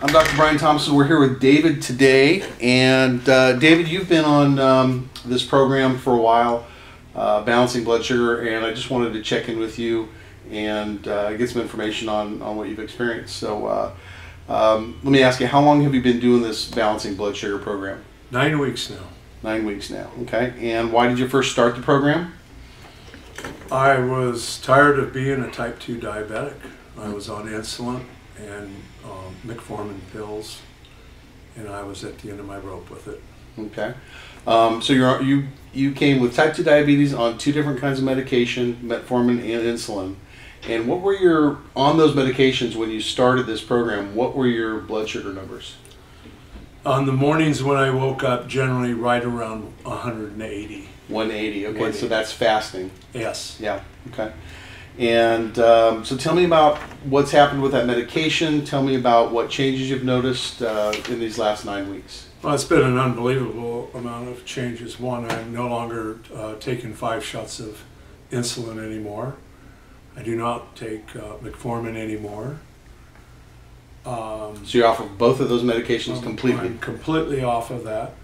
I'm Dr. Brian Thomason. We're here with David today, and David, you've been on this program for a while, balancing blood sugar, and I just wanted to check in with you and get some information on what you've experienced. So let me ask you, how long have you been doing this balancing blood sugar program? 9 weeks now. 9 weeks now, okay. And why did you first start the program? I was tired of being a type 2 diabetic. I was on insulin and metformin pills, and I was at the end of my rope with it. Okay. So you came with type 2 diabetes on 2 different kinds of medication, metformin and insulin. And what were on those medications when you started this program, what were your blood sugar numbers? On the mornings when I woke up, generally right around 180. 180, okay, 180. So that's fasting. Yes. Yeah, okay. And so tell me about what's happened with that medication. Tell me about what changes you've noticed in these last 9 weeks. Well, it's been an unbelievable amount of changes. One, I'm no longer taking 5 shots of insulin anymore. I do not take metformin anymore. So you're off of both of those medications completely? I'm completely off of that.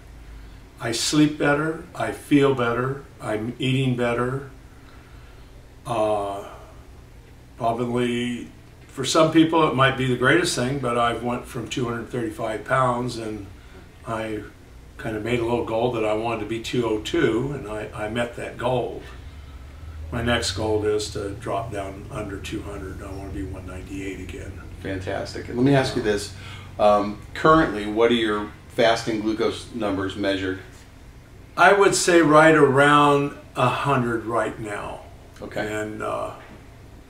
I sleep better, I feel better, I'm eating better. Probably for some people it might be the greatest thing, but I've went from 235 pounds and I kind of made a little goal that I wanted to be 202, and I met that goal. My next goal is to drop down under 200. I want to be 198 again. Fantastic. And let me ask you this. Currently, what are your fasting glucose numbers measured? I would say right around 100 right now. Okay. And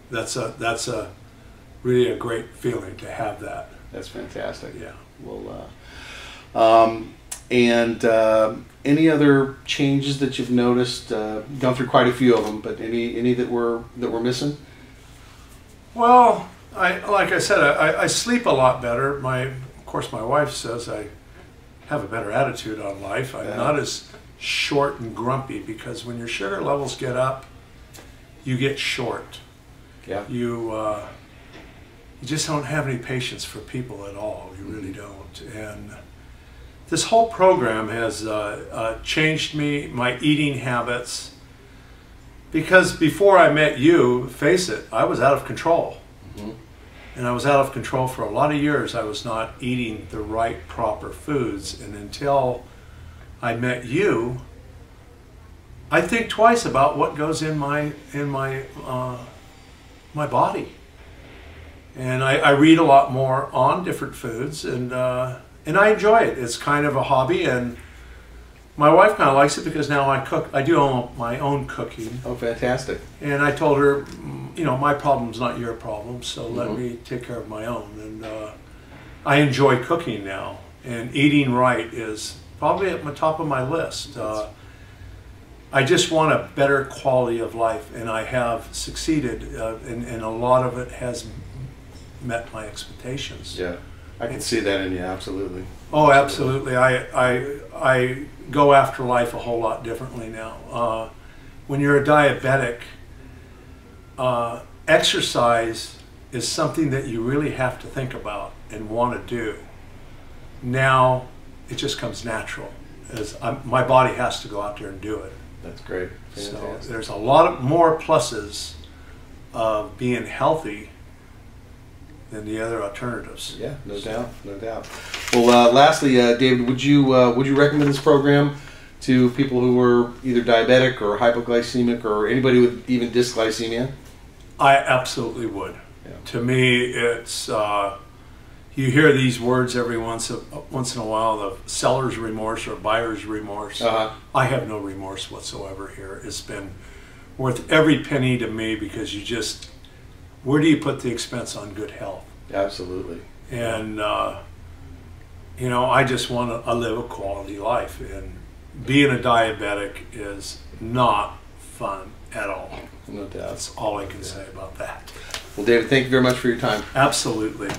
that's a really a great feeling to have that. That's fantastic. Yeah. Well, any other changes that you've noticed? Gone through quite a few of them, but any that were missing? Well, like I said, I sleep a lot better. Of course, my wife says I have a better attitude on life. I'm not as short and grumpy, because when your sugar levels get up, you get short. Yeah. You just don't have any patience for people at all. You really don't. And this whole program has changed me, my eating habits, because before I met you, face it, I was out of control. Mm-hmm. And I was out of control for a lot of years. I was not eating the right, proper foods. And until I met you, I think twice about what goes in my body. And I read a lot more on different foods, and I enjoy it. It's kind of a hobby, and my wife kind of likes it because now I cook. I do my own cooking. Oh, fantastic. And I told her, you know, my problem's not your problem, so let me take care of my own. And I enjoy cooking now, and eating right is probably at the top of my list. I just want a better quality of life, and I have succeeded, and a lot of it has met my expectations. Yeah, I can see that in you, absolutely. Oh, absolutely. I go after life a whole lot differently now. When you're a diabetic, exercise is something that you really have to think about and want to do. Now, it just comes natural. My body has to go out there and do it. That's great. Fantastic. So there's a lot more pluses of being healthy than the other alternatives. Yeah, no doubt, no doubt. Well, lastly, David, would you recommend this program to people who are either diabetic or hypoglycemic or anybody with even dysglycemia? I absolutely would. Yeah. To me, it's you hear these words every once in a while, the seller's remorse or buyer's remorse. I have no remorse whatsoever here. It's been worth every penny to me, because where do you put the expense on good health? Absolutely. And you know, I just want to live a quality life, and being a diabetic is not fun at all. No doubt. That's all I can say about that. Well, David, thank you very much for your time. Absolutely.